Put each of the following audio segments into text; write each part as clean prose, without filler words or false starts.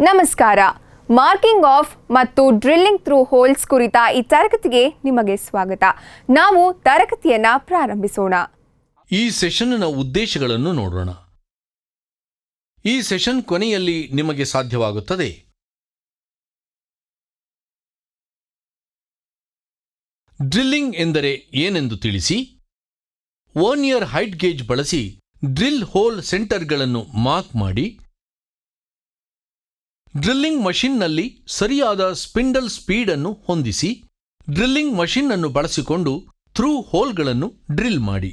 ನಮಸ್ಕಾರ. Marking of ಮತ್ತು drilling through holes ಕುರಿತ ಈ ತರಗತಿಗೆ ನಿಮಗೆ ಸ್ವಾಗತ. ನಾವು ತರಗತಿಯನ್ನ ಪ್ರಾರಂಭಿಸೋಣ. ಈ ಸೆಷನ್ನ ಉದ್ದೇಶಗಳನ್ನು ನೋಡೋಣ. ಈ ಸೆಷನ್ ಕೊನೆಯಲ್ಲಿ ನಿಮಗೆ ಸಾಧ್ಯವಾಗುತ್ತದೆ ಡ್ರಿಲ್ಲಿಂಗ್ ಎಂದರೆ ಏನೆಂದು ತಿಳಿಸಿ, ವರ್ನಿಯರ್ ಹೈಟ್ ಗೇಜ್ ಬಳಸಿ ಡ್ರಿಲ್ ಹೋಲ್ ಸೆಂಟರ್ಗಳನ್ನು ಮಾರ್ಕ್ ಮಾಡಿ, ಡ್ರಿಲ್ಲಿಂಗ್ ಮಷಿನ್ನಲ್ಲಿ ಸರಿಯಾದ ಸ್ಪಿಂಡಲ್ ಸ್ಪೀಡ್ ಅನ್ನು ಹೊಂದಿಸಿ, ಡ್ರಿಲ್ಲಿಂಗ್ ಮಷಿನ್ ಅನ್ನು ಬಳಸಿಕೊಂಡು ಥ್ರೂ ಹೋಲ್ಗಳನ್ನು ಡ್ರಿಲ್ ಮಾಡಿ.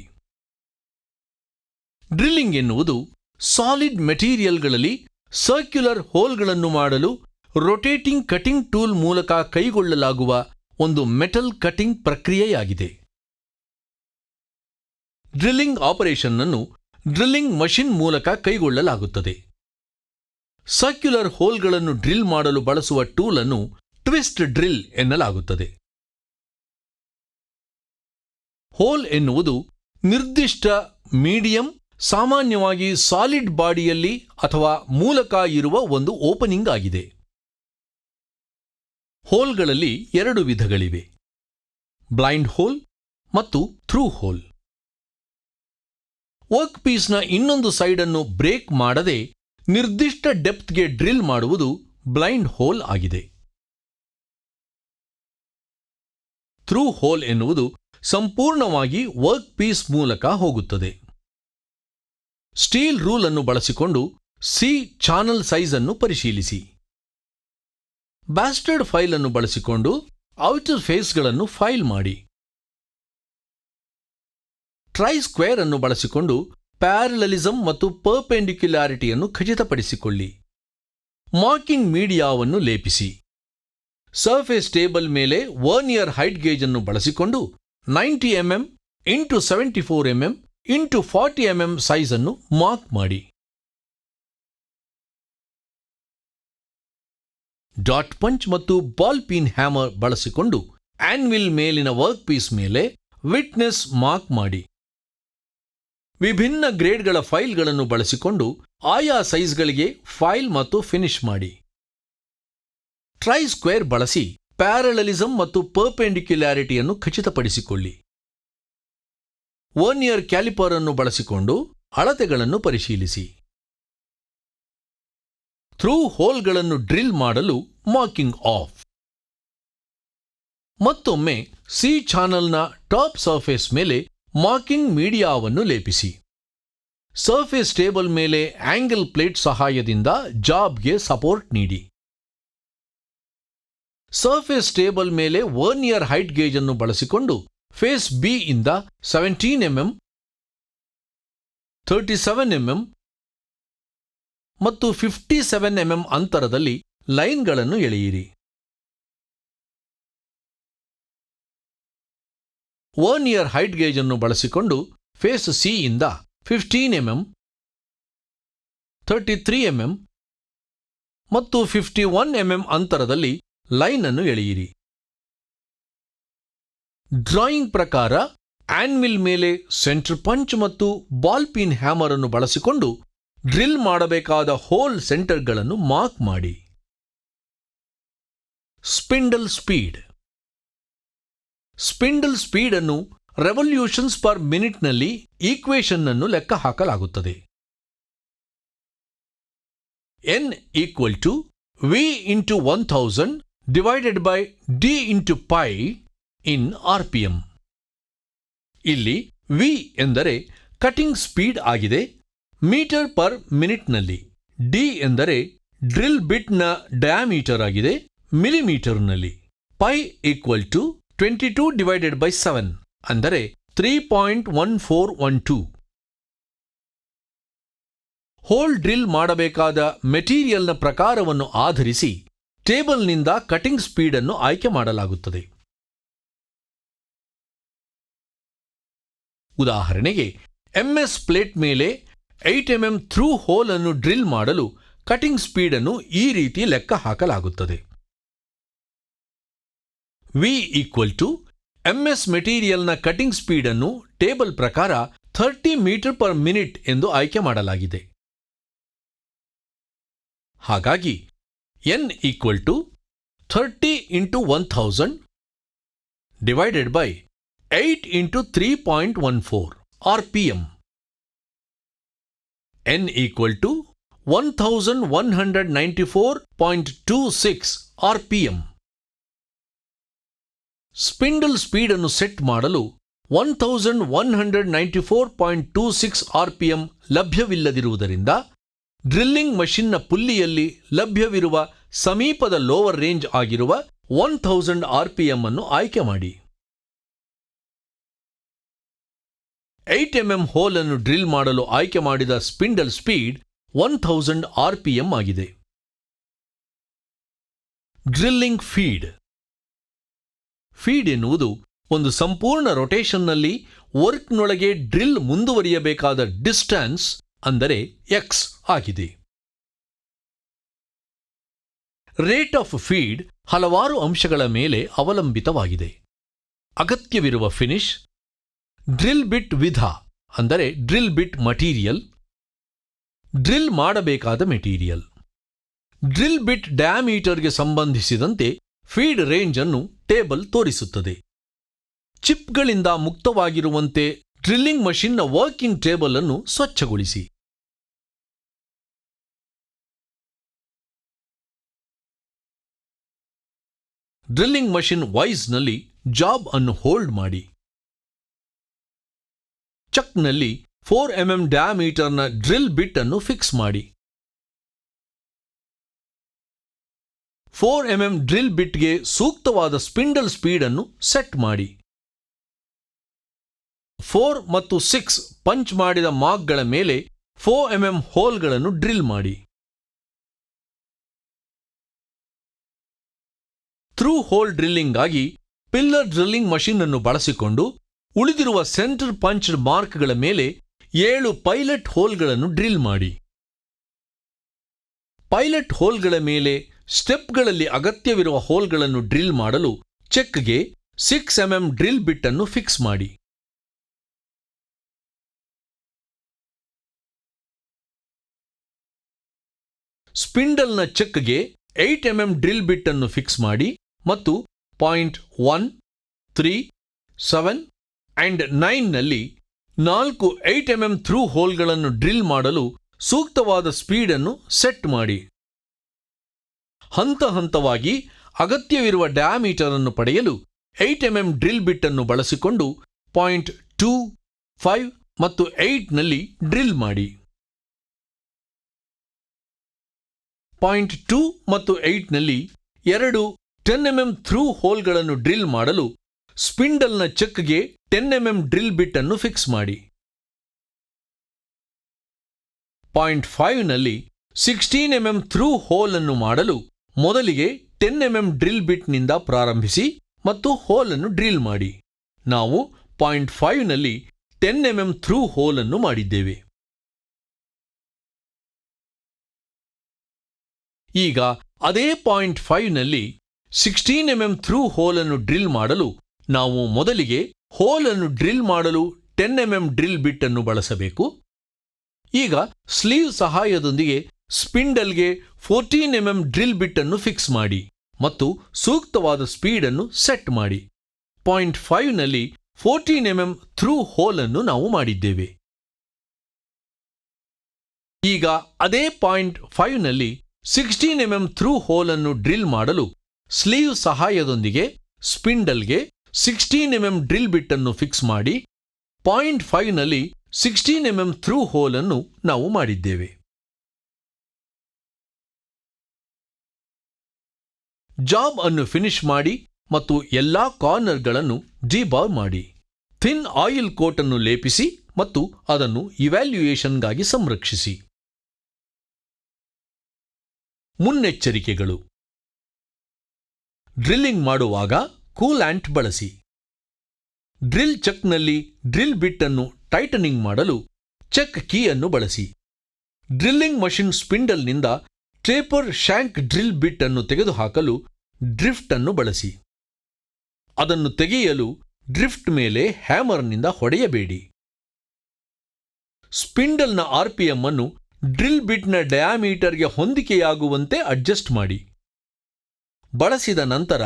ಡ್ರಿಲ್ಲಿಂಗ್ ಎನ್ನುವುದು ಸಾಲಿಡ್ ಮೆಟೀರಿಯಲ್ಗಳಲ್ಲಿ ಸರ್ಕ್ಯುಲರ್ ಹೋಲ್ಗಳನ್ನು ಮಾಡಲು ರೊಟೇಟಿಂಗ್ ಕಟಿಂಗ್ ಟೂಲ್ ಮೂಲಕ ಕೈಗೊಳ್ಳಲಾಗುವ ಒಂದು ಮೆಟಲ್ ಕಟಿಂಗ್ ಪ್ರಕ್ರಿಯೆಯಾಗಿದೆ. ಡ್ರಿಲ್ಲಿಂಗ್ ಆಪರೇಷನ್ ಅನ್ನು ಡ್ರಿಲ್ಲಿಂಗ್ ಮಷಿನ್ ಮೂಲಕ ಕೈಗೊಳ್ಳಲಾಗುತ್ತದೆ. ಸರ್ಕ್ಯುಲರ್ ಹೋಲ್ಗಳನ್ನು ಡ್ರಿಲ್ ಮಾಡಲು ಬಳಸುವ ಟೂಲ್ ಅನ್ನು ಟ್ವಿಸ್ಟ್ ಡ್ರಿಲ್ ಎನ್ನಲಾಗುತ್ತದೆ. ಹೋಲ್ ಎನ್ನುವುದು ನಿರ್ದಿಷ್ಟ ಮೀಡಿಯಂ, ಸಾಮಾನ್ಯವಾಗಿ ಸಾಲಿಡ್ ಬಾಡಿಯಲ್ಲಿ ಅಥವಾ ಮೂಲಕ ಇರುವ ಒಂದು ಓಪನಿಂಗ್ ಆಗಿದೆ. ಹೋಲ್ಗಳಲ್ಲಿ ಎರಡು ವಿಧಗಳಿವೆ: ಬ್ಲೈಂಡ್ ಹೋಲ್ ಮತ್ತು ಥ್ರೂ ಹೋಲ್. ವರ್ಕ್ ಪೀಸ್ನ ಇನ್ನೊಂದು ಸೈಡ್ ಅನ್ನು ಬ್ರೇಕ್ ಮಾಡದೆ ನಿರ್ದಿಷ್ಟ ಡೆಪ್ತ್ಗೆ ಡ್ರಿಲ್ ಮಾಡುವುದು ಬ್ಲೈಂಡ್ ಹೋಲ್ ಆಗಿದೆ. ಥ್ರೂ ಹೋಲ್ ಎನ್ನುವುದು ಸಂಪೂರ್ಣವಾಗಿ ವರ್ಕ್ ಪೀಸ್ ಮೂಲಕ ಹೋಗುತ್ತದೆ. ಸ್ಟೀಲ್ ರೂಲ್ ಅನ್ನು ಬಳಸಿಕೊಂಡು ಸಿ ಚಾನಲ್ ಸೈಜ್ ಅನ್ನು ಪರಿಶೀಲಿಸಿ. ಬ್ಯಾಸ್ಟರ್ಡ್ ಫೈಲ್ ಅನ್ನು ಬಳಸಿಕೊಂಡು ಔಟರ್ ಫೇಸ್ಗಳನ್ನು ಫೈಲ್ ಮಾಡಿ. ಟ್ರೈ ಸ್ಕ್ವೇರ್ ಅನ್ನು ಬಳಸಿಕೊಂಡು ಪ್ಯಾರಲಲಿಸಮ್ ಮತ್ತು ಪರ್ಪೆಂಡಿಕ್ಯುಲಾರಿಟಿಯನ್ನು ಖಚಿತಪಡಿಸಿಕೊಳ್ಳಿ. ಮಾರ್ಕಿಂಗ್ ಮೀಡಿಯಾವನ್ನು ಲೇಪಿಸಿ. ಸರ್ಫೇಸ್ ಟೇಬಲ್ ಮೇಲೆ ವರ್ನಿಯರ್ ಹೈಟ್ ಗೇಜ್ ಅನ್ನು ಬಳಸಿಕೊಂಡು 90 mm into 74 mm into 40 mm size ಅನ್ನು ಮಾರ್ಕ್ ಮಾಡಿ. ಡಾಟ್ ಪಂಚ್ ಮತ್ತು ಬಾಲ್ ಪೀನ್ ಹ್ಯಾಮರ್ ಬಳಸಿಕೊಂಡು ಆನ್ವಿಲ್ ಮೇಲಿನ ವರ್ಕ್ ಪೀಸ್ ಮೇಲೆ ವಿಟ್ನೆಸ್ ಮಾರ್ಕ್ ಮಾಡಿ. ವಿಭಿನ್ನ ಗ್ರೇಡ್ಗಳ ಫೈಲ್ಗಳನ್ನು ಬಳಸಿಕೊಂಡು ಆಯಾ ಸೈಜ್ಗಳಿಗೆ ಫೈಲ್ ಮತ್ತು ಫಿನಿಶ್ ಮಾಡಿ. ಟ್ರೈ ಸ್ಕ್ವೇರ್ ಬಳಸಿ ಪ್ಯಾರಲಲಿಸಮ್ ಮತ್ತು ಪರ್ಪೆಂಡಿಕ್ಯುಲಾರಿಟಿಯನ್ನು ಖಚಿತಪಡಿಸಿಕೊಳ್ಳಿ. ವರ್ನಿಯರ್ ಕ್ಯಾಲಿಪರ್ ಅನ್ನು ಬಳಸಿಕೊಂಡು ಅಳತೆಗಳನ್ನು ಪರಿಶೀಲಿಸಿ. ಥ್ರೂ ಹೋಲ್ಗಳನ್ನು ಡ್ರಿಲ್ ಮಾಡಲು ಮಾರ್ಕಿಂಗ್ ಆಫ್. ಮತ್ತೊಮ್ಮೆ ಸಿ ಚಾನಲ್ನ ಟಾಪ್ ಸರ್ಫೇಸ್ ಮೇಲೆ ಮಾರ್ಕಿಂಗ್ ಮೀಡಿಯಾವನ್ನು ಲೇಪಿಸಿ. ಸರ್ಫೇಸ್ ಟೇಬಲ್ ಮೇಲೆ ಆಂಗಲ್ ಪ್ಲೇಟ್ ಸಹಾಯದಿಂದ ಜಾಬ್ಗೆ ಸಪೋರ್ಟ್ ನೀಡಿ. ಸರ್ಫೇಸ್ ಟೇಬಲ್ ಮೇಲೆ ವರ್ನಿಯರ್ ಹೈಟ್ ಗೇಜ್ ಅನ್ನು ಬಳಸಿಕೊಂಡು ಫೇಸ್ ಬಿ ಇಂದ 17 mm, 37 mm ಮತ್ತು 57 mm ಅಂತರದಲ್ಲಿ ಲೈನ್ಗಳನ್ನು ಎಳೆಯಿರಿ. ವರ್ನಿಯರ್ ಹೈಟ್ ಗೇಜ್ ಅನ್ನು ಬಳಸಿಕೊಂಡು ಫೇಸ್ ಸಿ ಇಂದ 15 mm, 33 mm ಮತ್ತು 51 mm ಅಂತರದಲ್ಲಿ ಲೈನ್ ಅನ್ನು ಎಳೆಯಿರಿ. ಡ್ರಾಯಿಂಗ್ ಪ್ರಕಾರ ಆನ್ವಿಲ್ ಮೇಲೆ ಸೆಂಟರ್ ಪಂಚ್ ಮತ್ತು ಬಾಲ್ ಪೀನ್ ಹ್ಯಾಮರ್ ಅನ್ನು ಬಳಸಿಕೊಂಡು ಡ್ರಿಲ್ ಮಾಡಬೇಕಾದ ಹೋಲ್ ಸೆಂಟರ್ಗಳನ್ನು ಮಾರ್ಕ್ ಮಾಡಿ. Spindle speed. ಸ್ಪಿಂಡಲ್ ಸ್ಪೀಡ್ ಅನ್ನು ರೆವಲ್ಯೂಷನ್ಸ್ ಪರ್ ಮಿನಿಟ್ನಲ್ಲಿ ಈಕ್ವೇಷನ್ ಅನ್ನು ಲೆಕ್ಕ ಹಾಕಲಾಗುತ್ತದೆ. N equal to V into 1000 divided by D into pi in RPM. ಇಲ್ಲಿ V ಎಂದರೆ ಕಟಿಂಗ್ ಸ್ಪೀಡ್ ಆಗಿದೆ ಮೀಟರ್ ಪರ್ ಮಿನಿಟ್ನಲ್ಲಿ. D ಎಂದರೆ ಡ್ರಿಲ್ ಬಿಟ್ನ ಡಯಾಮೀಟರ್ ಆಗಿದೆ ಮಿಲಿಮೀಟರ್ನಲ್ಲಿ. Pi equal to 22 divided by 7 ಅಂದರೆ 3.1412. ಹೋಲ್ ಡ್ರಿಲ್ ಮಾಡಬೇಕಾದ ಮೆಟೀರಿಯಲ್ನ ಪ್ರಕಾರವನ್ನು ಆಧರಿಸಿ ಟೇಬಲ್ನಿಂದ ಕಟಿಂಗ್ ಸ್ಪೀಡ್ ಅನ್ನು ಆಯ್ಕೆ ಮಾಡಲಾಗುತ್ತದೆ. ಉದಾಹರಣೆಗೆ MS ಪ್ಲೇಟ್ ಮೇಲೆ 8 mm ಥ್ರೂ ಹೋಲ್ ಅನ್ನು ಡ್ರಿಲ್ ಮಾಡಲು ಕಟಿಂಗ್ ಸ್ಪೀಡ್ ಅನ್ನು ಈ ರೀತಿ ಲೆಕ್ಕ ಹಾಕಲಾಗುತ್ತದೆ. V ಈಕ್ವಲ್ ಟು MS ಮೆಟೀರಿಯಲ್ನ ಕಟಿಂಗ್ ಸ್ಪೀಡ್ ಅನ್ನು ಟೇಬಲ್ ಪ್ರಕಾರ 30 ಮೀಟರ್ ಪರ್ ಮಿನಿಟ್ ಎಂದು ಆಯ್ಕೆ ಮಾಡಲಾಗಿದೆ. ಹಾಗಾಗಿ n equal to 30 into 1000 divided by 8 into 3.14 RPM. n equal to 1194.26 RPM. Spindle speed ಅನ್ನು ಸೆಟ್ ಮಾಡಲು 1194.26 RPM ಲಭ್ಯವಿಲ್ಲದಿರುವುದರಿಂದ ಡ್ರಿಲ್ಲಿಂಗ್ ಮಷಿನ್ನ ಪುಲ್ಲಿಯಲ್ಲಿ ಲಭ್ಯವಿರುವ ಸಮೀಪದ ಲೋವರ್ ರೇಂಜ್ ಆಗಿರುವ 1000 RPM ಅನ್ನು ಆಯ್ಕೆ ಮಾಡಿ. 8 mm ಹೋಲ್ ಅನ್ನು ಡ್ರಿಲ್ ಮಾಡಲು ಆಯ್ಕೆ ಮಾಡಿದ ಸ್ಪಿಂಡಲ್ ಸ್ಪೀಡ್ 1000 RPM ಆಗಿದೆ. Drilling feed. ಫೀಡ್ ಎನ್ನುವುದು ಒಂದು ಸಂಪೂರ್ಣ ರೊಟೇಷನ್ನಲ್ಲಿ ವರ್ಕ್ನೊಳಗೆ ಡ್ರಿಲ್ ಮುಂದುವರಿಯಬೇಕಾದ ಡಿಸ್ಟೆನ್ಸ್ ಅಂದರೆ ಎಕ್ಸ್ ಆಗಿದೆ. ರೇಟ್ ಆಫ್ ಫೀಡ್ ಹಲವಾರು ಅಂಶಗಳ ಮೇಲೆ ಅವಲಂಬಿತವಾಗಿದೆ. ಅಗತ್ಯವಿರುವ ಫಿನಿಶ್, ಡ್ರಿಲ್ ಬಿಟ್ ವಿಧ ಅಂದರೆ ಡ್ರಿಲ್ ಬಿಟ್ ಮಟೀರಿಯಲ್, ಡ್ರಿಲ್ ಮಾಡಬೇಕಾದ ಮೆಟೀರಿಯಲ್, ಡ್ರಿಲ್ ಬಿಟ್ ಡಯಾಮೀಟರ್ಗೆ ಸಂಬಂಧಿಸಿದಂತೆ ಫೀಡ್ ರೇಂಜ್ ಅನ್ನು ಟೇಬಲ್ ತೋರಿಸುತ್ತದೆ. ಚಿಪ್ಗಳಿಂದ ಮುಕ್ತವಾಗಿರುವಂತೆ ಡ್ರಿಲ್ಲಿಂಗ್ ಮಷಿನ್ನ ವರ್ಕಿಂಗ್ ಟೇಬಲ್ ಅನ್ನು ಸ್ವಚ್ಛಗೊಳಿಸಿ. ಡ್ರಿಲ್ಲಿಂಗ್ ಮಷಿನ್ ವೈಸ್ನಲ್ಲಿ ಜಾಬ್ ಅನ್ನು ಹೋಲ್ಡ್ ಮಾಡಿ. ಚಕ್ನಲ್ಲಿ 4 mm ಡಯಾಮೀಟರ್ನ ಡ್ರಿಲ್ ಬಿಟ್ ಅನ್ನು ಫಿಕ್ಸ್ ಮಾಡಿ. 4 mm ಡ್ರಿಲ್ ಬಿಟ್ಗೆ ಸೂಕ್ತವಾದ ಸ್ಪಿಂಡಲ್ ಸ್ಪೀಡ್ ಅನ್ನು ಸೆಟ್ ಮಾಡಿ. 4 ಮತ್ತು 6 ಪಂಚ್ ಮಾಡಿದ ಮಾರ್ಕ್ಗಳ ಮೇಲೆ 4 mm ಹೋಲ್ಗಳನ್ನು ಡ್ರಿಲ್ ಮಾಡಿ. ಥ್ರೂ ಹೋಲ್ ಡ್ರಿಲ್ಲಿಂಗ್ ಆಗಿ ಪಿಲ್ಲರ್ ಡ್ರಿಲ್ಲಿಂಗ್ ಮಷಿನ್ ಅನ್ನು ಬಳಸಿಕೊಂಡು ಉಳಿದಿರುವ ಸೆಂಟರ್ ಪಂಚ್ಡ್ ಮಾರ್ಕ್ಗಳ ಮೇಲೆ 7 ಪೈಲಟ್ ಹೋಲ್ಗಳನ್ನು ಡ್ರಿಲ್ ಮಾಡಿ. ಪೈಲಟ್ ಹೋಲ್ಗಳ ಮೇಲೆ ಸ್ಟೆಪ್ಗಳಲ್ಲಿ ಅಗತ್ಯವಿರುವ ಹೋಲ್ಗಳನ್ನು ಡ್ರಿಲ್ ಮಾಡಲು ಚೆಕ್ಗೆ 6 mm ಡ್ರಿಲ್ ಬಿಟ್ ಅನ್ನು ಫಿಕ್ಸ್ ಮಾಡಿ. ಸ್ಪಿಂಡಲ್ನ ಚೆಕ್ಗೆ 8 mm ಡ್ರಿಲ್ ಬಿಟ್ ಅನ್ನು ಫಿಕ್ಸ್ ಮಾಡಿ ಮತ್ತು ಪಾಯಿಂಟ್ 1, 3, 7 and 9ನಲ್ಲಿ 4 8 mm ಥ್ರೂ ಹೋಲ್ಗಳನ್ನು ಡ್ರಿಲ್ ಮಾಡಲು ಸೂಕ್ತವಾದ ಸ್ಪೀಡ್ ಅನ್ನು ಸೆಟ್ ಮಾಡಿ. ಹಂತ ಹಂತವಾಗಿ ಅಗತ್ಯವಿರುವ ಡಯಾಮೀಟರ್ ಅನ್ನು ಪಡೆಯಲು 8 mm ಡ್ರಿಲ್ ಬಿಟ್ ಅನ್ನು ಬಳಸಿಕೊಂಡು ಪಾಯಿಂಟ್ 2, 5 ಮತ್ತು 8ನಲ್ಲಿ ಡ್ರಿಲ್ ಮಾಡಿ. ಪಾಯಿಂಟ್ 2 ಮತ್ತು 8ನಲ್ಲಿ 2 10 mm ಥ್ರೂ ಹೋಲ್ಗಳನ್ನು ಡ್ರಿಲ್ ಮಾಡಲು ಸ್ಪಿಂಡಲ್ನ ಚೆಕ್ಗೆ 10 mm ಡ್ರಿಲ್ ಬಿಟ್ ಅನ್ನು ಫಿಕ್ಸ್ ಮಾಡಿ. ಪಾಯಿಂಟ್ 5ನಲ್ಲಿ 16 mm ಥ್ರೂ ಹೋಲ್ ಅನ್ನು ಮಾಡಲು ಮೊದಲಿಗೆ 10 mm ಡ್ರಿಲ್ ಬಿಟ್ನಿಂದ ಪ್ರಾರಂಭಿಸಿ ಮತ್ತು ಹೋಲ್ ಅನ್ನು ಡ್ರಿಲ್ ಮಾಡಿ. ನಾವು ಪಾಯಿಂಟ್ 5ನಲ್ಲಿ 10 mm ಥ್ರೂ ಹೋಲ್ ಅನ್ನು ಮಾಡಿದ್ದೇವೆ. ಈಗ ಅದೇ ಪಾಯಿಂಟ್ 5ನಲ್ಲಿ 16 mm ಥ್ರೂ ಹೋಲ್ ಅನ್ನು ಡ್ರಿಲ್ ಮಾಡಲು ನಾವು ಮೊದಲಿಗೆ ಹೋಲ್ ಅನ್ನು ಡ್ರಿಲ್ ಮಾಡಲು 10 mm ಡ್ರಿಲ್ ಬಿಟ್ ಅನ್ನು ಬಳಸಬೇಕು. ಈಗ ಸ್ಲೀವ್ ಸಹಾಯದೊಂದಿಗೆ ಸ್ಪಿಂಡಲ್ಗೆ 14 mm ಡ್ರಿಲ್ ಬಿಟ್ ಅನ್ನು ಫಿಕ್ಸ್ ಮಾಡಿ ಮತ್ತು ಸೂಕ್ತವಾದ ಸ್ಪೀಡ್ ಅನ್ನು ಸೆಟ್ ಮಾಡಿ. ಪಾಯಿಂಟ್ 5ನಲ್ಲಿ 14 mm ಥ್ರೂ ಹೋಲ್ ಅನ್ನು ನಾವು ಮಾಡಿದ್ದೇವೆ. ಈಗ ಅದೇ ಪಾಯಿಂಟ್ 5ನಲ್ಲಿ 16 mm ಥ್ರೂ ಹೋಲ್ ಅನ್ನು ಡ್ರಿಲ್ ಮಾಡಲು ಸ್ಲೀವ್ ಸಹಾಯದೊಂದಿಗೆ ಸ್ಪಿಂಡಲ್ಗೆ 16 mm ಡ್ರಿಲ್ ಬಿಟ್ ಅನ್ನು ಫಿಕ್ಸ್ ಮಾಡಿ. ಪಾಯಿಂಟ್ 5ನಲ್ಲಿ 16 mm ಥ್ರೂ ಹೋಲ್ ಅನ್ನು ನಾವು ಮಾಡಿದ್ದೇವೆ. ಜಾಬ್ ಅನ್ನು ಫಿನಿಶ್ ಮಾಡಿ ಮತ್ತು ಎಲ್ಲಾ ಕಾರ್ನರ್ಗಳನ್ನು ಡಿಬಾರ್ ಮಾಡಿ. ಥಿನ್ ಆಯಿಲ್ ಕೋಟ್ ಅನ್ನು ಲೇಪಿಸಿ ಮತ್ತು ಅದನ್ನು ಇವ್ಯಾಲ್ಯೂಯೇಷನ್ಗಾಗಿ ಸಂರಕ್ಷಿಸಿ. ಮುನ್ನೆಚ್ಚರಿಕೆಗಳು: ಡ್ರಿಲ್ಲಿಂಗ್ ಮಾಡುವಾಗ ಕೂಲ್ಯಾಂಟ್ ಬಳಸಿ. ಡ್ರಿಲ್ ಚೆಕ್ನಲ್ಲಿ ಡ್ರಿಲ್ ಬಿಟ್ ಅನ್ನು ಟೈಟನಿಂಗ್ ಮಾಡಲು ಚೆಕ್ ಕೀ ಅನ್ನು ಬಳಸಿ. ಡ್ರಿಲ್ಲಿಂಗ್ ಮಷಿನ್ ಸ್ಪಿಂಡಲ್ನಿಂದ ಟೇಪರ್ ಶ್ಯಾಂಕ್ ಡ್ರಿಲ್ ಬಿಟ್ ಅನ್ನು ತೆಗೆದುಹಾಕಲು ಡ್ರಿಫ್ಟ್ ಅನ್ನು ಬಳಸಿ. ಅದನ್ನು ತೆಗೆಯಲು ಡ್ರಿಫ್ಟ್ ಮೇಲೆ ಹ್ಯಾಮರ್ನಿಂದ ಹೊಡೆಯಬೇಡಿ. ಸ್ಪಿಂಡಲ್ನ RPM ಅನ್ನು ಡ್ರಿಲ್ ಬಿಟ್ನ ಡಯಾಮೀಟರ್ಗೆ ಹೊಂದಿಕೆಯಾಗುವಂತೆ ಅಡ್ಜಸ್ಟ್ ಮಾಡಿ. ಬಳಸಿದ ನಂತರ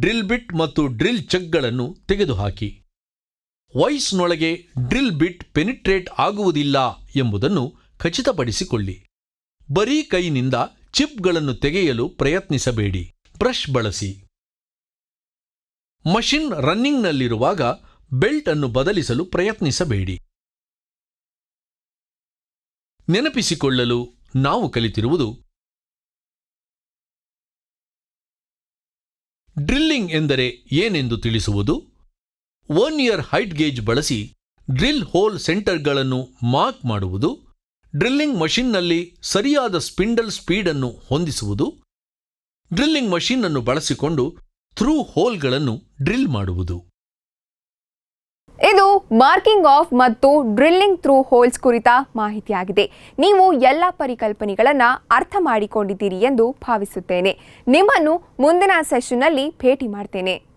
ಡ್ರಿಲ್ ಬಿಟ್ ಮತ್ತು ಡ್ರಿಲ್ ಚಕ್ಗಳನ್ನು ತೆಗೆದುಹಾಕಿ. ವಾಯ್ಸ್ನೊಳಗೆ ಡ್ರಿಲ್ ಬಿಟ್ ಪೆನಿಟ್ರೇಟ್ ಆಗುವುದಿಲ್ಲ ಎಂಬುದನ್ನು ಖಚಿತಪಡಿಸಿಕೊಳ್ಳಿ. ಬರೀ ಕೈನಿಂದ ಚಿಪ್ಗಳನ್ನು ತೆಗೆಯಲು ಪ್ರಯತ್ನಿಸಬೇಡಿ. ಬ್ರಷ್ ಬಳಸಿ. ಮಷಿನ್ ರನ್ನಿಂಗ್ನಲ್ಲಿರುವಾಗ ಬೆಲ್ಟ್ ಅನ್ನು ಬದಲಿಸಲು ಪ್ರಯತ್ನಿಸಬೇಡಿ. ನೆನಪಿಸಿಕೊಳ್ಳಲು ನಾವು ಕಲಿತಿರುವುದು: ಡ್ರಿಲ್ಲಿಂಗ್ ಎಂದರೆ ಏನೆಂದು ತಿಳಿಸುವುದು, ವರ್ನಿಯರ್ ಹೈಟ್ ಗೇಜ್ ಬಳಸಿ ಡ್ರಿಲ್ ಹೋಲ್ ಸೆಂಟರ್ಗಳನ್ನು ಮಾರ್ಕ್ ಮಾಡುವುದು, ಡ್ರಿಲ್ಲಿಂಗ್ ಮಷಿನ್ನಲ್ಲಿ ಸರಿಯಾದ ಸ್ಪಿಂಡಲ್ ಸ್ಪೀಡನ್ನು ಹೊಂದಿಸುವುದು, ಡ್ರಿಲ್ಲಿಂಗ್ ಮಷಿನ್ ಅನ್ನು ಬಳಸಿಕೊಂಡು ಥ್ರೂ ಹೋಲ್ಗಳನ್ನು ಡ್ರಿಲ್ ಮಾಡುವುದು. ಇದು ಮಾರ್ಕಿಂಗ್ ಆಫ್ ಮತ್ತು ಡ್ರಿಲ್ಲಿಂಗ್ ಥ್ರೂ ಹೋಲ್ಸ್ ಕುರಿತ ಮಾಹಿತಿಯಾಗಿದೆ. ನೀವು ಎಲ್ಲ ಪರಿಕಲ್ಪನೆಗಳನ್ನು ಅರ್ಥ ಮಾಡಿಕೊಂಡಿದ್ದೀರಿ ಎಂದು ಭಾವಿಸುತ್ತೇನೆ. ನಿಮ್ಮನ್ನು ಮುಂದಿನ ಸೆಷನ್ನಲ್ಲಿ ಭೇಟಿ ಮಾಡ್ತೇನೆ.